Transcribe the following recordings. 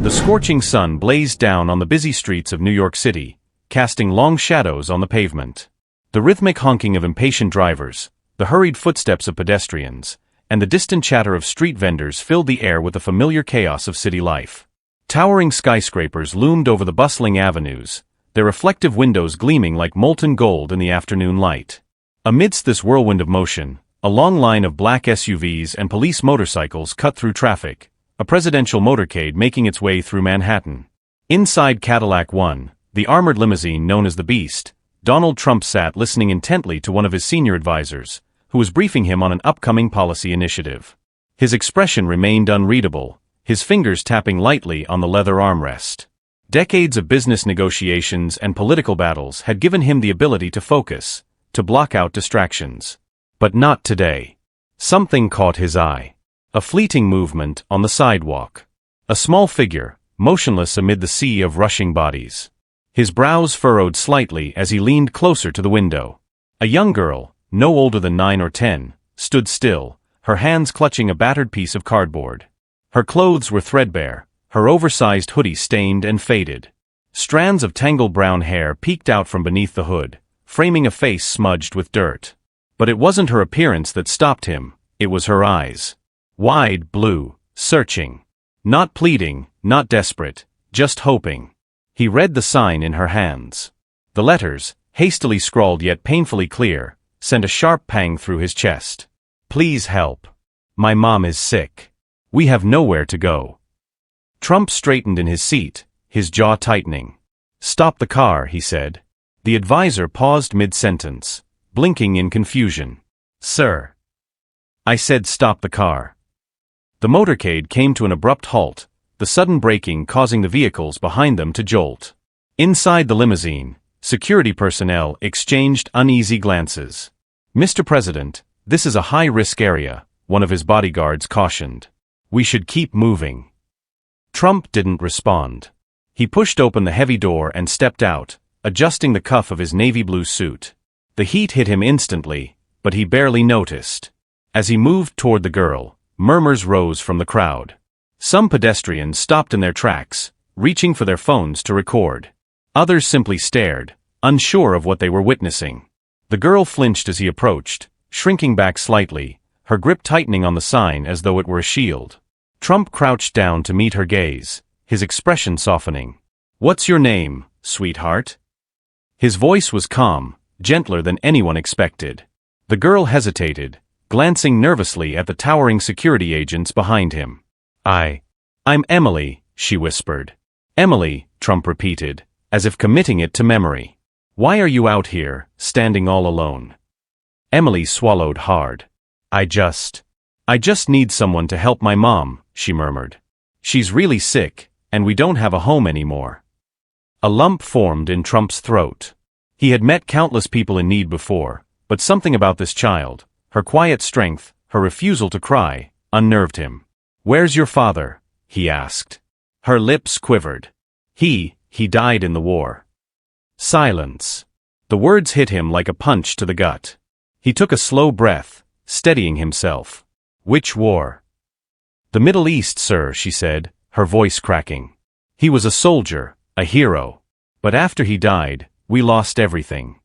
The scorching sun blazed down on the busy streets of New York City, casting long shadows on the pavement. The rhythmic honking of impatient drivers, the hurried footsteps of pedestrians, and the distant chatter of street vendors filled the air with the familiar chaos of city life. Towering skyscrapers loomed over the bustling avenues, their reflective windows gleaming like molten gold in the afternoon light. Amidst this whirlwind of motion, a long line of black SUVs and police motorcycles cut through traffic, a presidential motorcade making its way through Manhattan. Inside Cadillac 1, the armored limousine known as the Beast, Donald Trump sat listening intently to one of his senior advisors, who was briefing him on an upcoming policy initiative. His expression remained unreadable, his fingers tapping lightly on the leather armrest. Decades of business negotiations and political battles had given him the ability to focus, to block out distractions. But not today. Something caught his eye. A fleeting movement on the sidewalk. A small figure, motionless amid the sea of rushing bodies. His brows furrowed slightly as he leaned closer to the window. A young girl, no older than 9 or 10, stood still, her hands clutching a battered piece of cardboard. Her clothes were threadbare, her oversized hoodie stained and faded. Strands of tangled brown hair peeked out from beneath the hood, framing a face smudged with dirt. But it wasn't her appearance that stopped him, it was her eyes. Wide, blue, searching. Not pleading, not desperate, just hoping. He read the sign in her hands. The letters, hastily scrawled yet painfully clear, sent a sharp pang through his chest. Please help. My mom is sick. We have nowhere to go. Trump straightened in his seat, his jaw tightening. Stop the car, he said. The advisor paused mid-sentence, blinking in confusion. Sir. I said stop the car. The motorcade came to an abrupt halt, the sudden braking causing the vehicles behind them to jolt. Inside the limousine, security personnel exchanged uneasy glances. Mr. President, this is a high-risk area, one of his bodyguards cautioned. We should keep moving. Trump didn't respond. He pushed open the heavy door and stepped out, adjusting the cuff of his navy blue suit. The heat hit him instantly, but he barely noticed. As he moved toward the girl, murmurs rose from the crowd. Some pedestrians stopped in their tracks, reaching for their phones to record. Others simply stared, unsure of what they were witnessing. The girl flinched as he approached, shrinking back slightly, her grip tightening on the sign as though it were a shield. Trump crouched down to meet her gaze, his expression softening. What's your name, sweetheart? His voice was calm, gentler than anyone expected. The girl hesitated, glancing nervously at the towering security agents behind him. I'm Emily, she whispered. Emily, Trump repeated, as if committing it to memory. Why are you out here, standing all alone? Emily swallowed hard. I just need someone to help my mom, she murmured. She's really sick, and we don't have a home anymore. A lump formed in Trump's throat. He had met countless people in need before, but something about this child, her quiet strength, her refusal to cry, unnerved him. Where's your father? He asked. Her lips quivered. He died in the war. Silence. The words hit him like a punch to the gut. He took a slow breath, steadying himself. Which war? The Middle East, sir, she said, her voice cracking. He was a soldier, a hero. But after he died, we lost everything.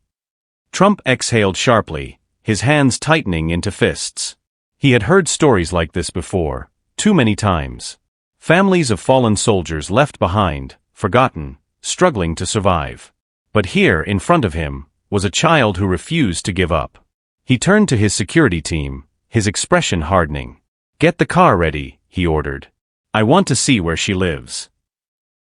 Trump exhaled sharply, his hands tightening into fists. He had heard stories like this before, too many times. Families of fallen soldiers left behind, forgotten, struggling to survive. But here, in front of him, was a child who refused to give up. He turned to his security team, his expression hardening. Get the car ready, he ordered. I want to see where she lives.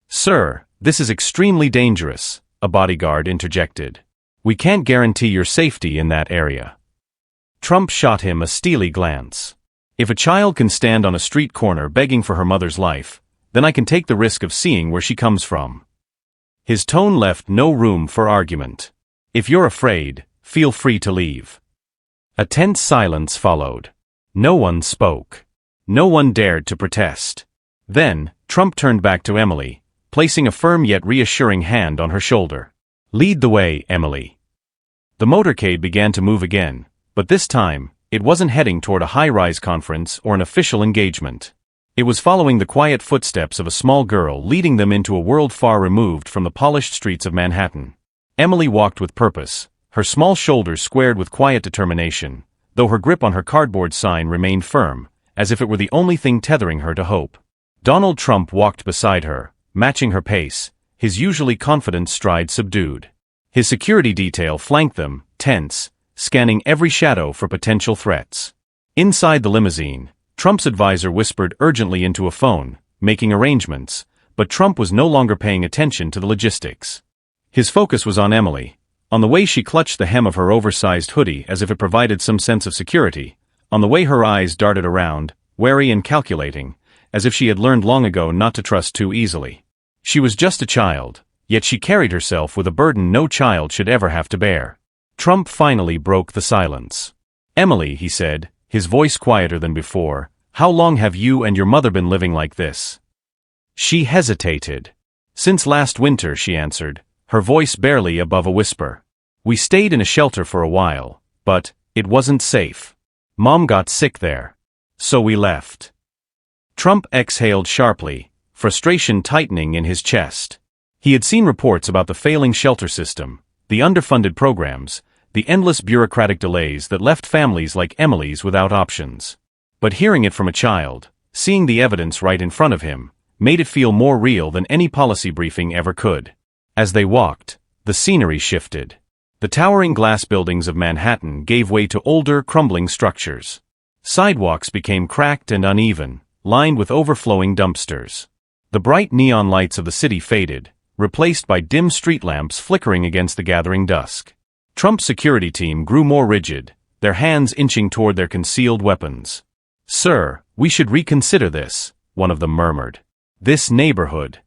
Sir, this is extremely dangerous, a bodyguard interjected. We can't guarantee your safety in that area. Trump shot him a steely glance. If a child can stand on a street corner begging for her mother's life, then I can take the risk of seeing where she comes from. His tone left no room for argument. If you're afraid, feel free to leave. A tense silence followed. No one spoke. No one dared to protest. Then, Trump turned back to Emily, placing a firm yet reassuring hand on her shoulder. Lead the way, Emily. The motorcade began to move again, but this time, it wasn't heading toward a high-rise conference or an official engagement. It was following the quiet footsteps of a small girl, leading them into a world far removed from the polished streets of Manhattan. Emily walked with purpose, her small shoulders squared with quiet determination, though her grip on her cardboard sign remained firm, as if it were the only thing tethering her to hope. Donald Trump walked beside her, matching her pace, his usually confident stride subdued. His security detail flanked them, tense, scanning every shadow for potential threats. Inside the limousine, Trump's advisor whispered urgently into a phone, making arrangements, but Trump was no longer paying attention to the logistics. His focus was on Emily, on the way she clutched the hem of her oversized hoodie as if it provided some sense of security, on the way her eyes darted around, wary and calculating, as if she had learned long ago not to trust too easily. She was just a child, yet she carried herself with a burden no child should ever have to bear. Trump finally broke the silence. "Emily," he said, his voice quieter than before, "how long have you and your mother been living like this?" She hesitated. "Since last winter," she answered, her voice barely above a whisper. "We stayed in a shelter for a while, but it wasn't safe. Mom got sick there. So we left." Trump exhaled sharply, frustration tightening in his chest. He had seen reports about the failing shelter system, the underfunded programs, the endless bureaucratic delays that left families like Emily's without options. But hearing it from a child, seeing the evidence right in front of him, made it feel more real than any policy briefing ever could. As they walked, the scenery shifted. The towering glass buildings of Manhattan gave way to older, crumbling structures. Sidewalks became cracked and uneven, lined with overflowing dumpsters. The bright neon lights of the city faded, replaced by dim street lamps flickering against the gathering dusk. Trump's security team grew more rigid, their hands inching toward their concealed weapons. "Sir, we should reconsider this," one of them murmured. "This neighborhood."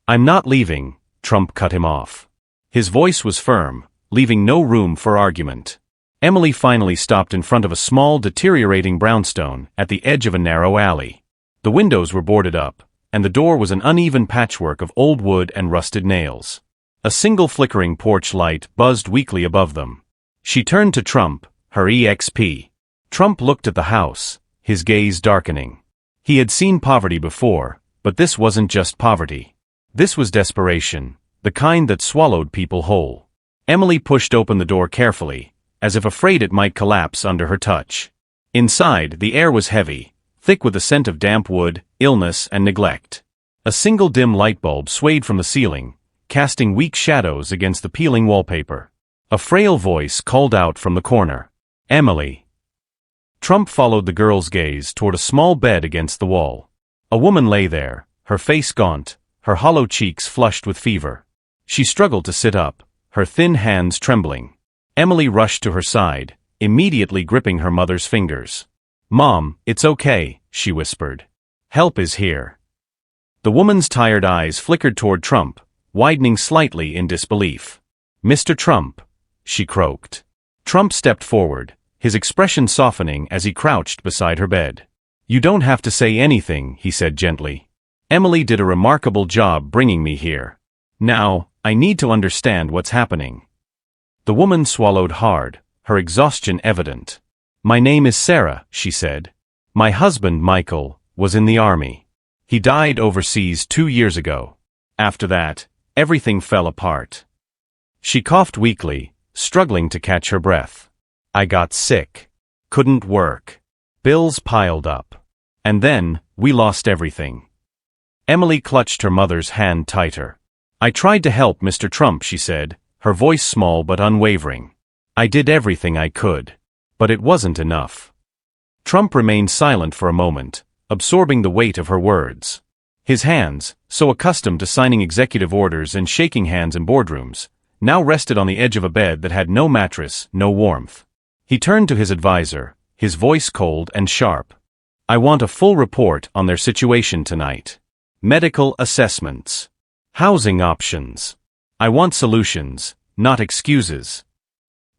"I'm not leaving," Trump cut him off. His voice was firm, leaving no room for argument. Emily finally stopped in front of a small, deteriorating brownstone at the edge of a narrow alley. The windows were boarded up, and the door was an uneven patchwork of old wood and rusted nails. A single flickering porch light buzzed weakly above them. She turned to Trump, her EXP. Trump looked at the house, his gaze darkening. He had seen poverty before, but this wasn't just poverty. This was desperation, the kind that swallowed people whole. Emily pushed open the door carefully, as if afraid it might collapse under her touch. Inside, the air was heavy, thick with the scent of damp wood, illness, and neglect. A single dim light bulb swayed from the ceiling, casting weak shadows against the peeling wallpaper. A frail voice called out from the corner, "Emily." Trump followed the girl's gaze toward a small bed against the wall. A woman lay there, her face gaunt, her hollow cheeks flushed with fever. She struggled to sit up, her thin hands trembling. Emily rushed to her side, immediately gripping her mother's fingers. "Mom, it's okay," she whispered. "Help is here." The woman's tired eyes flickered toward Trump, widening slightly in disbelief. "Mr. Trump," she croaked. Trump stepped forward, his expression softening as he crouched beside her bed. "You don't have to say anything," he said gently. "Emily did a remarkable job bringing me here. Now, I need to understand what's happening." The woman swallowed hard, her exhaustion evident. "My name is Sarah," she said. "My husband, Michael, was in the army. He died overseas 2 years ago. After that, everything fell apart." She coughed weakly, struggling to catch her breath. "I got sick. Couldn't work. Bills piled up. And then, we lost everything." Emily clutched her mother's hand tighter. "I tried to help, Mr. Trump," she said, her voice small but unwavering. "I did everything I could. But it wasn't enough." Trump remained silent for a moment, absorbing the weight of her words. His hands, so accustomed to signing executive orders and shaking hands in boardrooms, now rested on the edge of a bed that had no mattress, no warmth. He turned to his advisor, his voice cold and sharp. "I want a full report on their situation tonight. Medical assessments. Housing options. I want solutions, not excuses."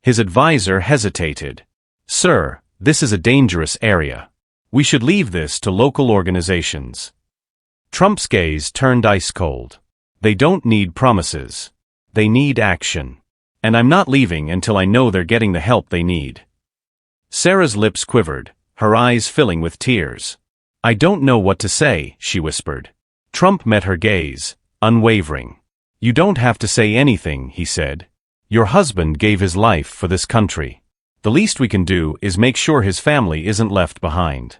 His advisor hesitated. "Sir, this is a dangerous area. We should leave this to local organizations." Trump's gaze turned ice cold. "They don't need promises. They need action. And I'm not leaving until I know they're getting the help they need." Sarah's lips quivered, her eyes filling with tears. I don't know what to say, she whispered. Trump met her gaze, unwavering. You don't have to say anything, he said. Your husband gave his life for this country. The least we can do is make sure his family isn't left behind.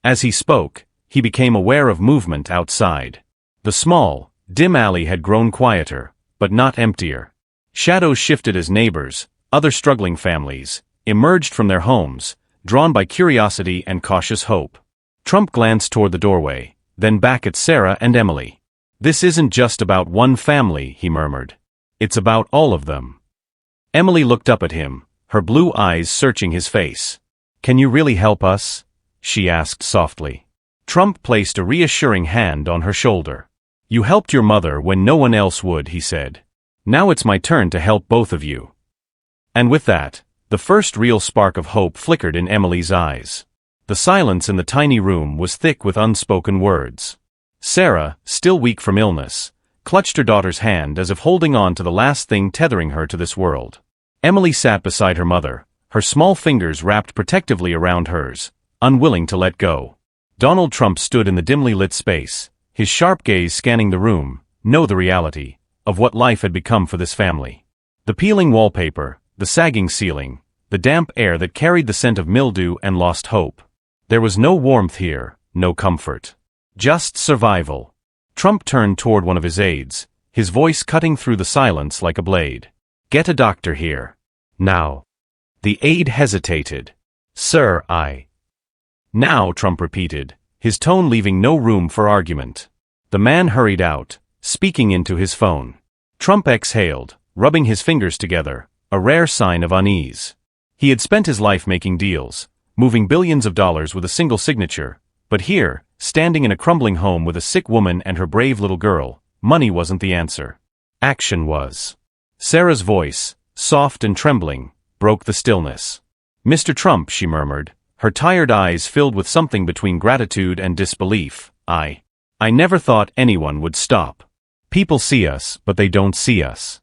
As he spoke, he became aware of movement outside. The small, dim alley had grown quieter, but not emptier. Shadows shifted as neighbors, other struggling families, emerged from their homes, drawn by curiosity and cautious hope. Trump glanced toward the doorway, then back at Sarah and Emily. This isn't just about one family, he murmured. It's about all of them. Emily looked up at him, her blue eyes searching his face. Can you really help us? She asked softly. Trump placed a reassuring hand on her shoulder. You helped your mother when no one else would, he said. Now it's my turn to help both of you. And with that, the first real spark of hope flickered in Emily's eyes. The silence in the tiny room was thick with unspoken words. Sarah, still weak from illness, clutched her daughter's hand as if holding on to the last thing tethering her to this world. Emily sat beside her mother, her small fingers wrapped protectively around hers, unwilling to let go. Donald Trump stood in the dimly lit space, his sharp gaze scanning the room, know the reality of what life had become for this family. The peeling wallpaper, the sagging ceiling, the damp air that carried the scent of mildew and lost hope. There was no warmth here, no comfort. Just survival. Trump turned toward one of his aides, his voice cutting through the silence like a blade. Get a doctor here. Now. The aide hesitated. Sir, Now, Trump repeated, his tone leaving no room for argument. The man hurried out, speaking into his phone. Trump exhaled, rubbing his fingers together, a rare sign of unease. He had spent his life making deals, moving billions of dollars with a single signature, but here, standing in a crumbling home with a sick woman and her brave little girl, money wasn't the answer. Action was. Sarah's voice, soft and trembling, broke the stillness. Mr. Trump, she murmured, her tired eyes filled with something between gratitude and disbelief. I never thought anyone would stop. People see us, but they don't see us.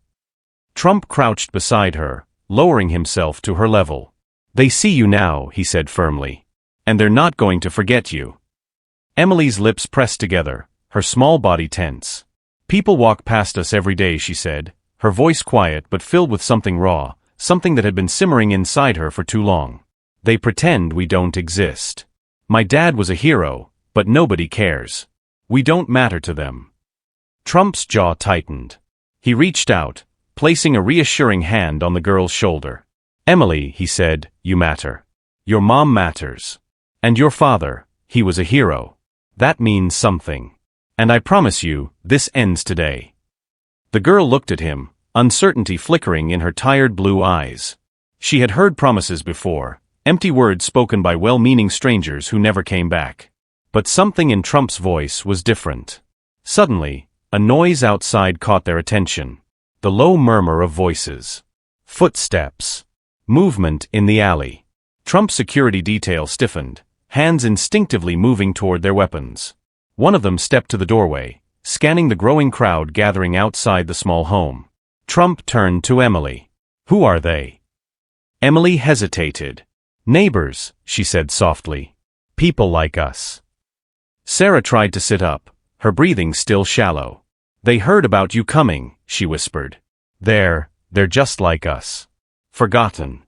Trump crouched beside her, lowering himself to her level. They see you now, he said firmly. And they're not going to forget you. Emily's lips pressed together, her small body tense. People walk past us every day, she said, her voice quiet but filled with something raw, something that had been simmering inside her for too long. They pretend we don't exist. My dad was a hero, but nobody cares. We don't matter to them. Trump's jaw tightened. He reached out, placing a reassuring hand on the girl's shoulder. Emily, he said, you matter. Your mom matters. And your father, he was a hero. That means something. And I promise you, this ends today. The girl looked at him, uncertainty flickering in her tired blue eyes. She had heard promises before, empty words spoken by well-meaning strangers who never came back. But something in Trump's voice was different. Suddenly, a noise outside caught their attention. The low murmur of voices. Footsteps. Movement in the alley. Trump's security detail stiffened, hands instinctively moving toward their weapons. One of them stepped to the doorway, scanning the growing crowd gathering outside the small home. Trump turned to Emily. Who are they? Emily hesitated. Neighbors, she said softly. People like us. Sarah tried to sit up, her breathing still shallow. They heard about you coming, she whispered. They're just like us. Forgotten.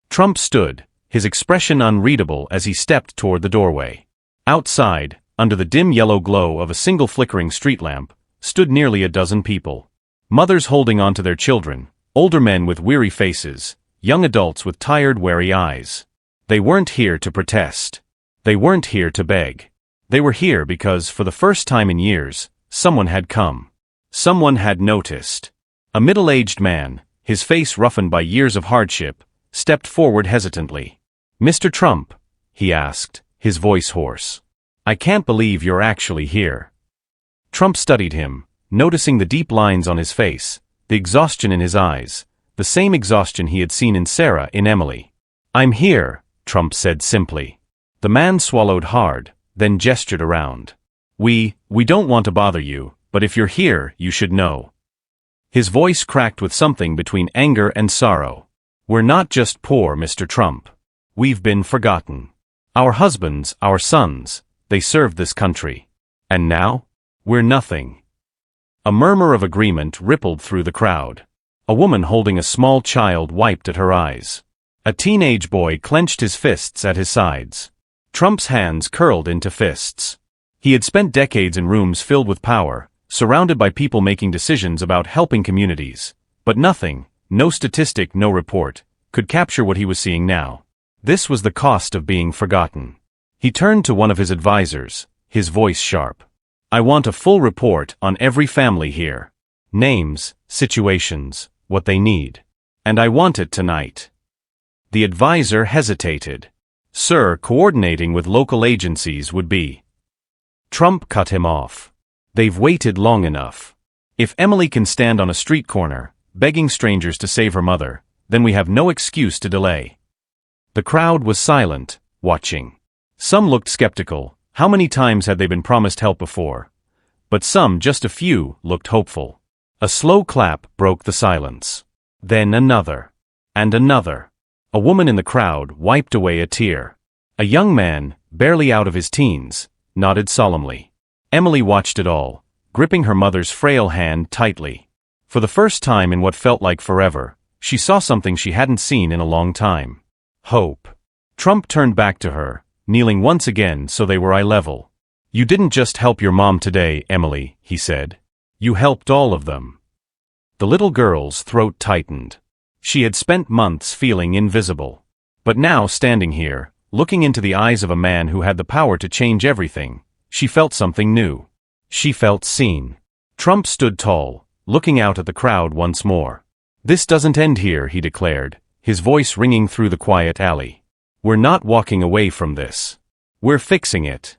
Trump stood, his expression unreadable as he stepped toward the doorway. Outside, under the dim yellow glow of a single flickering street lamp, stood nearly a dozen people. Mothers holding on to their children, older men with weary faces, young adults with tired, wary eyes. They weren't here to protest. They weren't here to beg. They were here because, for the first time in years, someone had come. Someone had noticed. A middle-aged man, his face roughened by years of hardship, stepped forward hesitantly. Mr. Trump, he asked, his voice hoarse. I can't believe you're actually here. Trump studied him, noticing the deep lines on his face, the exhaustion in his eyes, the same exhaustion he had seen in Sarah in Emily. I'm here, Trump said simply. The man swallowed hard, then gestured around. We don't want to bother you, but if you're here, you should know. His voice cracked with something between anger and sorrow. We're not just poor, Mr. Trump. We've been forgotten. Our husbands, our sons, they served this country. And now? We're nothing. A murmur of agreement rippled through the crowd. A woman holding a small child wiped at her eyes. A teenage boy clenched his fists at his sides. Trump's hands curled into fists. He had spent decades in rooms filled with power, surrounded by people making decisions about helping communities. But nothing, no statistic, no report, could capture what he was seeing now. This was the cost of being forgotten. He turned to one of his advisors, his voice sharp. I want a full report on every family here. Names, situations, what they need. And I want it tonight. The advisor hesitated. Sir, coordinating with local agencies would be. Trump cut him off. They've waited long enough. If Emily can stand on a street corner, begging strangers to save her mother, then we have no excuse to delay. The crowd was silent, watching. Some looked skeptical. How many times had they been promised help before? But some, just a few, looked hopeful. A slow clap broke the silence. Then another. And another. A woman in the crowd wiped away a tear. A young man, barely out of his teens, nodded solemnly. Emily watched it all, gripping her mother's frail hand tightly. For the first time in what felt like forever, she saw something she hadn't seen in a long time. Hope. Trump turned back to her, kneeling once again so they were eye level. You didn't just help your mom today, Emily, he said. You helped all of them. The little girl's throat tightened. She had spent months feeling invisible. But now, standing here, looking into the eyes of a man who had the power to change everything, she felt something new. She felt seen. Trump stood tall, looking out at the crowd once more. This doesn't end here, he declared, his voice ringing through the quiet alley. We're not walking away from this. We're fixing it.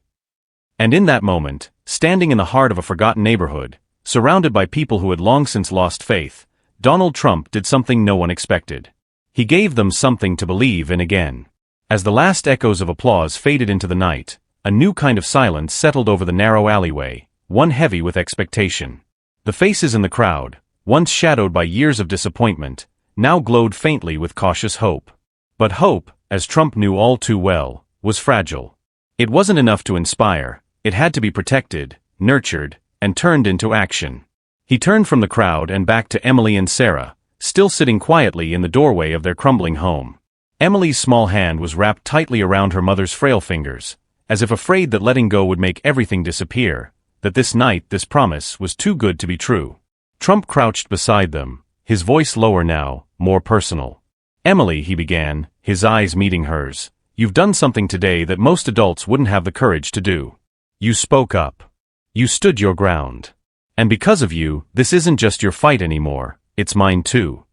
And in that moment, standing in the heart of a forgotten neighborhood, surrounded by people who had long since lost faith, Donald Trump did something no one expected. He gave them something to believe in again. As the last echoes of applause faded into the night, a new kind of silence settled over the narrow alleyway, one heavy with expectation. The faces in the crowd, once shadowed by years of disappointment, now glowed faintly with cautious hope. But hope, as Trump knew all too well, was fragile. It wasn't enough to inspire, it had to be protected, nurtured, and turned into action. He turned from the crowd and back to Emily and Sarah, still sitting quietly in the doorway of their crumbling home. Emily's small hand was wrapped tightly around her mother's frail fingers, as if afraid that letting go would make everything disappear, that this night, this promise, was too good to be true. Trump crouched beside them, his voice lower now, more personal. Emily, he began, his eyes meeting hers, you've done something today that most adults wouldn't have the courage to do. You spoke up. You stood your ground. And because of you, this isn't just your fight anymore, it's mine too.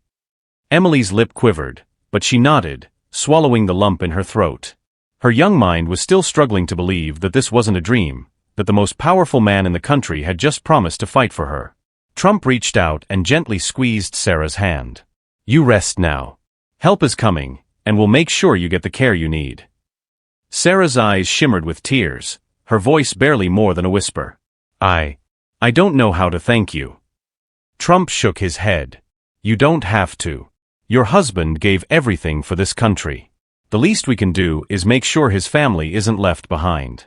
Emily's lip quivered, but she nodded, swallowing the lump in her throat. Her young mind was still struggling to believe that this wasn't a dream, that the most powerful man in the country had just promised to fight for her. Trump reached out and gently squeezed Sarah's hand. You rest now. Help is coming, and we'll make sure you get the care you need. Sarah's eyes shimmered with tears, her voice barely more than a whisper. I don't know how to thank you. Trump shook his head. You don't have to. Your husband gave everything for this country. The least we can do is make sure his family isn't left behind.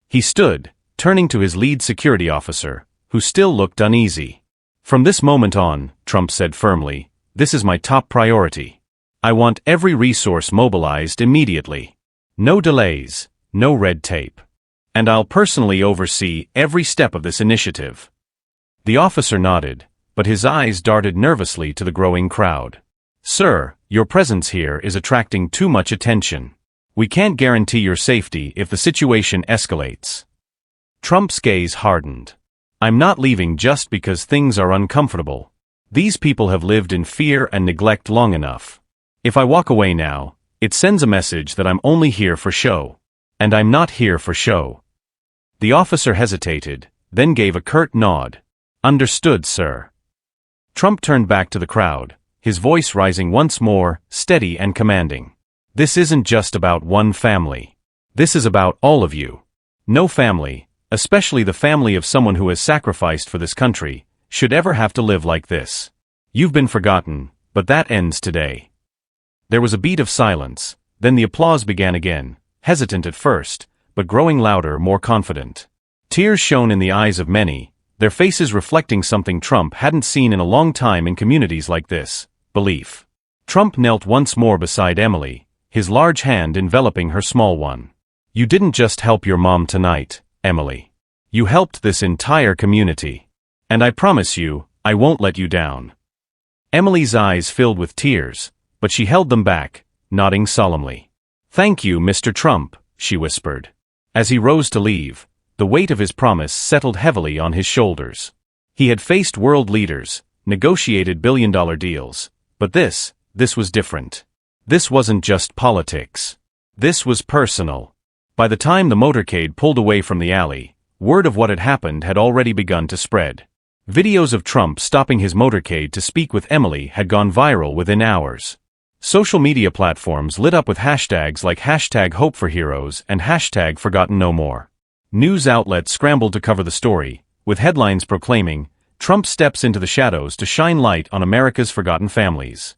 He stood, turning to his lead security officer, who still looked uneasy. From this moment on, Trump said firmly, this is my top priority. I want every resource mobilized immediately. No delays, no red tape. And I'll personally oversee every step of this initiative. The officer nodded, but his eyes darted nervously to the growing crowd. Sir, your presence here is attracting too much attention. We can't guarantee your safety if the situation escalates. Trump's gaze hardened. I'm not leaving just because things are uncomfortable. These people have lived in fear and neglect long enough. If I walk away now, it sends a message that I'm only here for show. And I'm not here for show. The officer hesitated, then gave a curt nod. Understood, sir. Trump turned back to the crowd, his voice rising once more, steady and commanding. This isn't just about one family. This is about all of you. No family, especially the family of someone who has sacrificed for this country, should ever have to live like this. You've been forgotten, but that ends today. There was a beat of silence, then the applause began again, hesitant at first, but growing louder, more confident. Tears shone in the eyes of many, their faces reflecting something Trump hadn't seen in a long time in communities like this: belief. Trump knelt once more beside Emily, his large hand enveloping her small one. "You didn't just help your mom tonight, Emily. You helped this entire community. And I promise you, I won't let you down." Emily's eyes filled with tears, but she held them back, nodding solemnly. "Thank you, Mr. Trump," she whispered. As he rose to leave, the weight of his promise settled heavily on his shoulders. He had faced world leaders, negotiated billion-dollar deals, but this was different. This wasn't just politics. This was personal. By the time the motorcade pulled away from the alley, word of what had happened had already begun to spread. Videos of Trump stopping his motorcade to speak with Emily had gone viral within hours. Social media platforms lit up with hashtags like #HopeForHeroes and #ForgottenNoMore. News outlets scrambled to cover the story, with headlines proclaiming, "Trump steps into the shadows to shine light on America's forgotten families."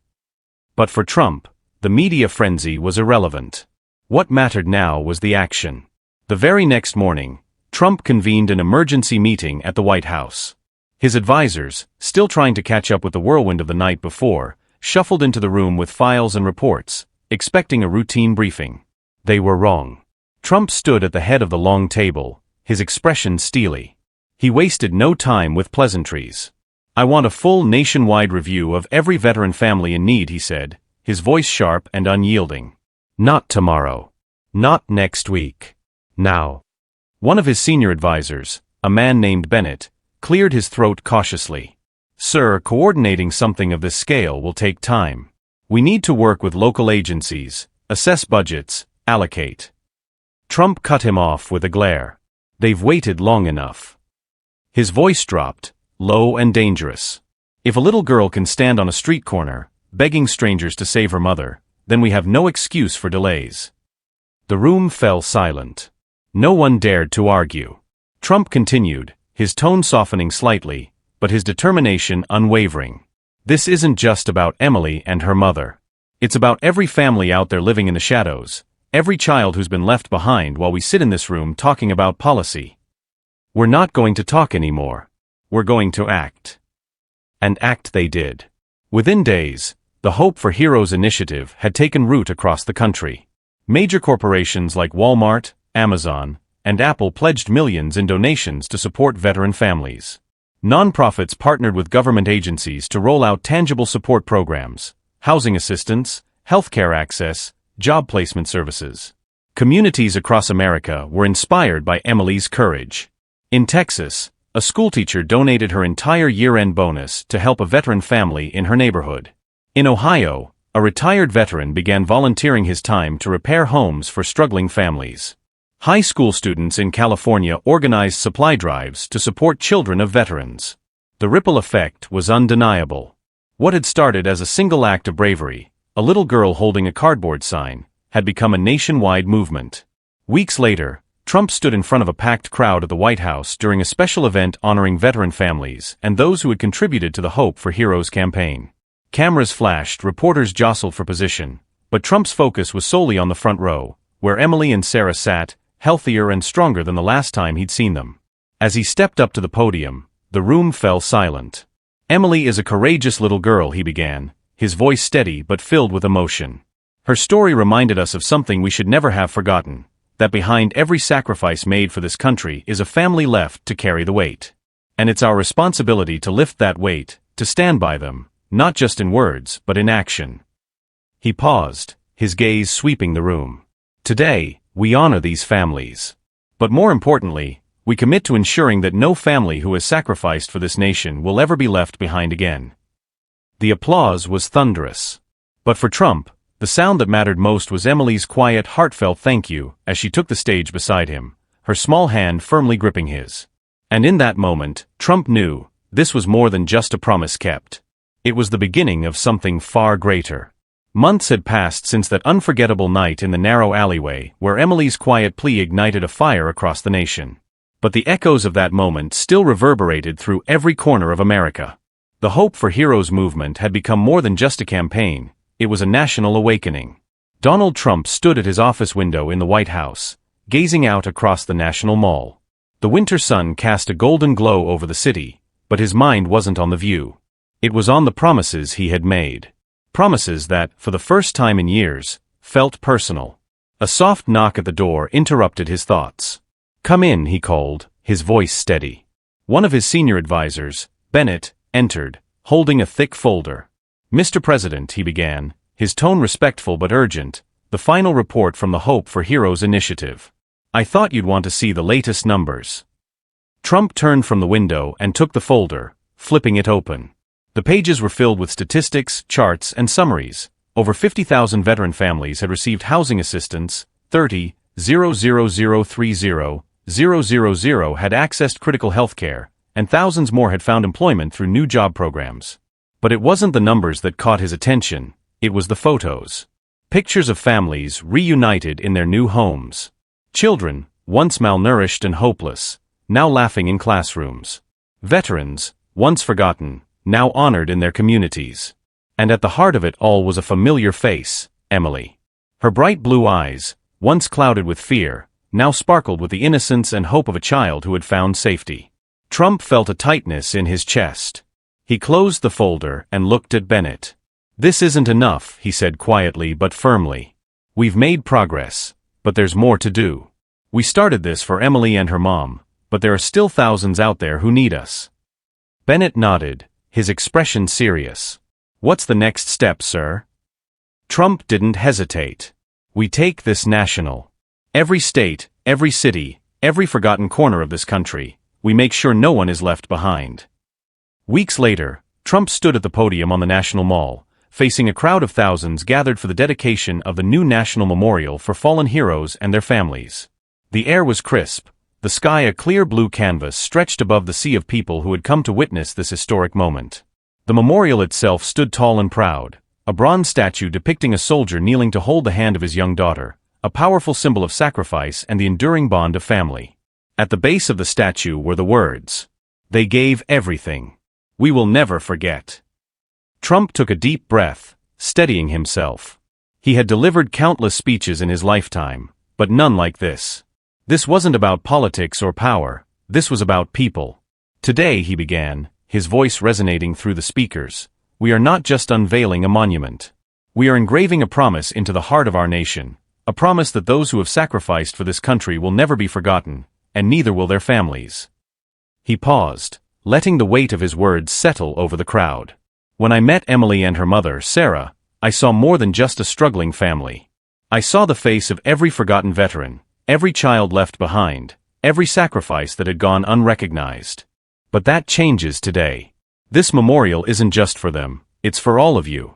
But for Trump, the media frenzy was irrelevant. What mattered now was the action. The very next morning, Trump convened an emergency meeting at the White House. His advisors, still trying to catch up with the whirlwind of the night before, shuffled into the room with files and reports, expecting a routine briefing. They were wrong. Trump stood at the head of the long table, his expression steely. He wasted no time with pleasantries. "I want a full nationwide review of every veteran family in need," he said, his voice sharp and unyielding. "Not tomorrow. Not next week. Now." One of his senior advisors, a man named Bennett, cleared his throat cautiously. "Sir, coordinating something of this scale will take time. We need to work with local agencies, assess budgets, allocate." Trump cut him off with a glare. "They've waited long enough." His voice dropped, low and dangerous. "If a little girl can stand on a street corner, begging strangers to save her mother, then we have no excuse for delays." The room fell silent. No one dared to argue. Trump continued, his tone softening slightly, but his determination unwavering. "This isn't just about Emily and her mother. It's about every family out there living in the shadows, every child who's been left behind while we sit in this room talking about policy. We're not going to talk anymore. We're going to act." And act they did. Within days, the Hope for Heroes initiative had taken root across the country. Major corporations like Walmart, Amazon, and Apple pledged millions in donations to support veteran families. Nonprofits partnered with government agencies to roll out tangible support programs, housing assistance, healthcare access, job placement services. Communities across America were inspired by Emily's courage. In Texas, a schoolteacher donated her entire year-end bonus to help a veteran family in her neighborhood. In Ohio, a retired veteran began volunteering his time to repair homes for struggling families. High school students in California organized supply drives to support children of veterans. The ripple effect was undeniable. What had started as a single act of bravery, a little girl holding a cardboard sign, had become a nationwide movement. Weeks later, Trump stood in front of a packed crowd at the White House during a special event honoring veteran families and those who had contributed to the Hope for Heroes campaign. Cameras flashed, reporters jostled for position, but Trump's focus was solely on the front row, where Emily and Sarah sat, healthier and stronger than the last time he'd seen them. As he stepped up to the podium, the room fell silent. "Emily is a courageous little girl," he began, his voice steady but filled with emotion. "Her story reminded us of something we should never have forgotten, that behind every sacrifice made for this country is a family left to carry the weight. And it's our responsibility to lift that weight, to stand by them, not just in words but in action." He paused, his gaze sweeping the room. "Today, we honor these families. But more importantly, we commit to ensuring that no family who has sacrificed for this nation will ever be left behind again." The applause was thunderous. But for Trump, the sound that mattered most was Emily's quiet, heartfelt thank you as she took the stage beside him, her small hand firmly gripping his. And in that moment, Trump knew, this was more than just a promise kept. It was the beginning of something far greater. Months had passed since that unforgettable night in the narrow alleyway where Emily's quiet plea ignited a fire across the nation. But the echoes of that moment still reverberated through every corner of America. The Hope for Heroes movement had become more than just a campaign, it was a national awakening. Donald Trump stood at his office window in the White House, gazing out across the National Mall. The winter sun cast a golden glow over the city, but his mind wasn't on the view. It was on the promises he had made. Promises that, for the first time in years, felt personal. A soft knock at the door interrupted his thoughts. "Come in," he called, his voice steady. One of his senior advisors, Bennett, entered, holding a thick folder. "Mr. President," he began, his tone respectful but urgent, "the final report from the Hope for Heroes initiative. I thought you'd want to see the latest numbers." Trump turned from the window and took the folder, flipping it open. The pages were filled with statistics, charts, and summaries. Over 50,000 veteran families had received housing assistance, 30,00030,000 had accessed critical health care, and thousands more had found employment through new job programs. But it wasn't the numbers that caught his attention, it was the photos. Pictures of families reunited in their new homes. Children, once malnourished and hopeless, now laughing in classrooms. Veterans, once forgotten, now honored in their communities. And at the heart of it all was a familiar face, Emily. Her bright blue eyes, once clouded with fear, now sparkled with the innocence and hope of a child who had found safety. Trump felt a tightness in his chest. He closed the folder and looked at Bennett. "This isn't enough," he said quietly but firmly. "We've made progress, but there's more to do. We started this for Emily and her mom, but there are still thousands out there who need us." Bennett nodded, his expression serious. "What's the next step, sir?" Trump didn't hesitate. "We take this national. Every state, every city, every forgotten corner of this country, we make sure no one is left behind." Weeks later, Trump stood at the podium on the National Mall, facing a crowd of thousands gathered for the dedication of the new National Memorial for fallen heroes and their families. The air was crisp, the sky a clear blue canvas stretched above the sea of people who had come to witness this historic moment. The memorial itself stood tall and proud, a bronze statue depicting a soldier kneeling to hold the hand of his young daughter, a powerful symbol of sacrifice and the enduring bond of family. At the base of the statue were the words, "They gave everything. We will never forget." Trump took a deep breath, steadying himself. He had delivered countless speeches in his lifetime, but none like this. This wasn't about politics or power, this was about people. "Today," he began, his voice resonating through the speakers, "we are not just unveiling a monument. We are engraving a promise into the heart of our nation, a promise that those who have sacrificed for this country will never be forgotten, and neither will their families." He paused, letting the weight of his words settle over the crowd. "When I met Emily and her mother, Sarah, I saw more than just a struggling family. I saw the face of every forgotten veteran, every child left behind, every sacrifice that had gone unrecognized. But that changes today. This memorial isn't just for them, it's for all of you."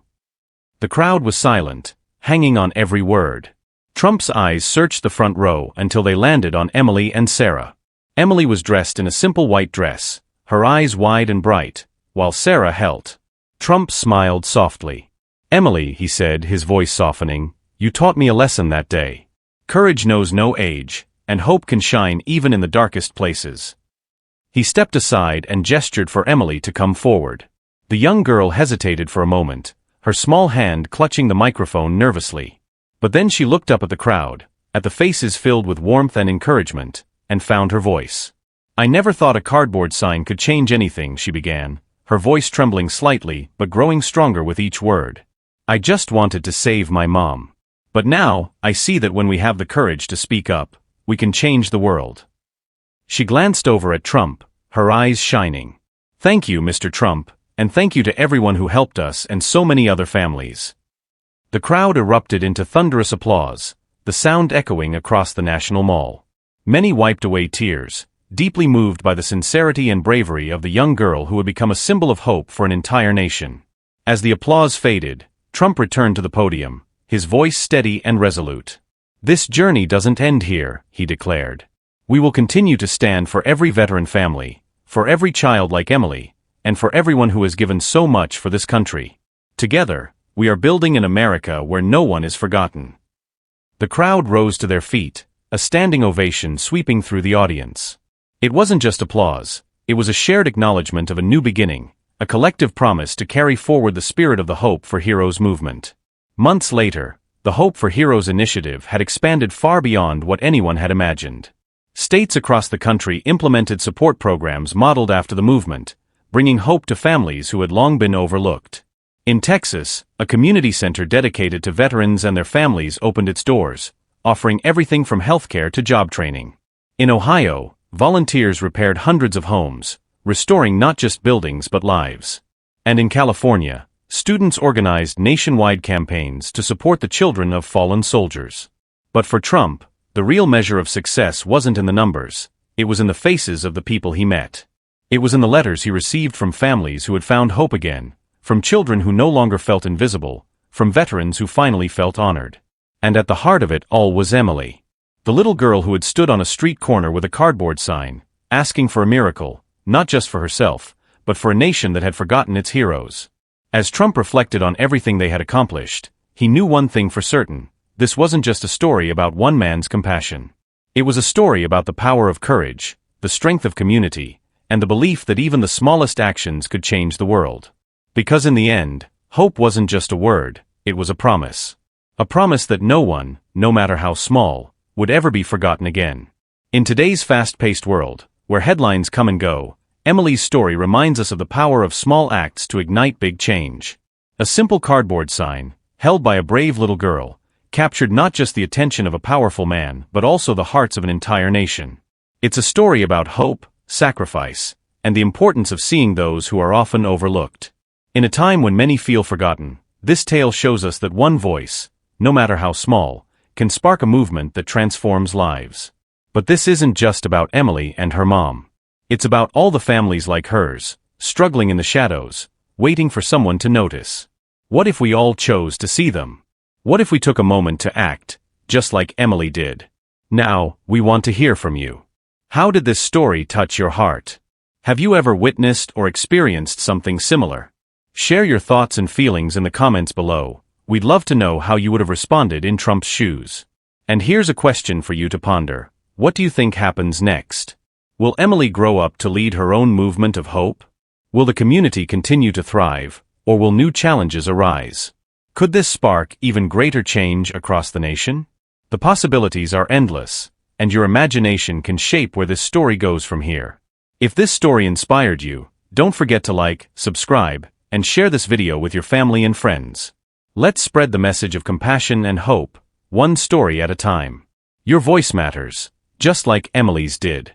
The crowd was silent, hanging on every word. Trump's eyes searched the front row until they landed on Emily and Sarah. Emily was dressed in a simple white dress, her eyes wide and bright, while Sarah held. Trump smiled softly. "Emily," he said, his voice softening, "you taught me a lesson that day. Courage knows no age, and hope can shine even in the darkest places." He stepped aside and gestured for Emily to come forward. The young girl hesitated for a moment, her small hand clutching the microphone nervously. But then she looked up at the crowd, at the faces filled with warmth and encouragement, and found her voice. "I never thought a cardboard sign could change anything," she began, her voice trembling slightly but growing stronger with each word. "I just wanted to save my mom. But now, I see that when we have the courage to speak up, we can change the world." She glanced over at Trump, her eyes shining. "Thank you, Mr. Trump, and thank you to everyone who helped us and so many other families." The crowd erupted into thunderous applause, the sound echoing across the National Mall. Many wiped away tears, deeply moved by the sincerity and bravery of the young girl who had become a symbol of hope for an entire nation. As the applause faded, Trump returned to the podium, his voice steady and resolute. "This journey doesn't end here," he declared. "We will continue to stand for every veteran family, for every child like Emily, and for everyone who has given so much for this country. Together, we are building an America where no one is forgotten." The crowd rose to their feet, a standing ovation sweeping through the audience. It wasn't just applause, it was a shared acknowledgement of a new beginning, a collective promise to carry forward the spirit of the Hope for Heroes movement. Months later, the Hope for Heroes initiative had expanded far beyond what anyone had imagined. States across the country implemented support programs modeled after the movement, bringing hope to families who had long been overlooked. In Texas, a community center dedicated to veterans and their families opened its doors, offering everything from healthcare to job training. In Ohio, volunteers repaired hundreds of homes, restoring not just buildings but lives. And in California, students organized nationwide campaigns to support the children of fallen soldiers. But for Trump, the real measure of success wasn't in the numbers, it was in the faces of the people he met. It was in the letters he received from families who had found hope again, from children who no longer felt invisible, from veterans who finally felt honored. And at the heart of it all was Emily, the little girl who had stood on a street corner with a cardboard sign, asking for a miracle, not just for herself, but for a nation that had forgotten its heroes. As Trump reflected on everything they had accomplished, he knew one thing for certain: this wasn't just a story about one man's compassion. It was a story about the power of courage, the strength of community, and the belief that even the smallest actions could change the world. Because in the end, hope wasn't just a word, it was a promise. A promise that no one, no matter how small, would ever be forgotten again. In today's fast-paced world, where headlines come and go, Emily's story reminds us of the power of small acts to ignite big change. A simple cardboard sign, held by a brave little girl, captured not just the attention of a powerful man but also the hearts of an entire nation. It's a story about hope, sacrifice, and the importance of seeing those who are often overlooked. In a time when many feel forgotten, this tale shows us that one voice, no matter how small, can spark a movement that transforms lives. But this isn't just about Emily and her mom. It's about all the families like hers, struggling in the shadows, waiting for someone to notice. What if we all chose to see them? What if we took a moment to act, just like Emily did? Now, we want to hear from you. How did this story touch your heart? Have you ever witnessed or experienced something similar? Share your thoughts and feelings in the comments below. We'd love to know how you would have responded in Trump's shoes. And here's a question for you to ponder. What do you think happens next? Will Emily grow up to lead her own movement of hope? Will the community continue to thrive, or will new challenges arise? Could this spark even greater change across the nation? The possibilities are endless, and your imagination can shape where this story goes from here. If this story inspired you, don't forget to like, subscribe, and share this video with your family and friends. Let's spread the message of compassion and hope, one story at a time. Your voice matters, just like Emily's did.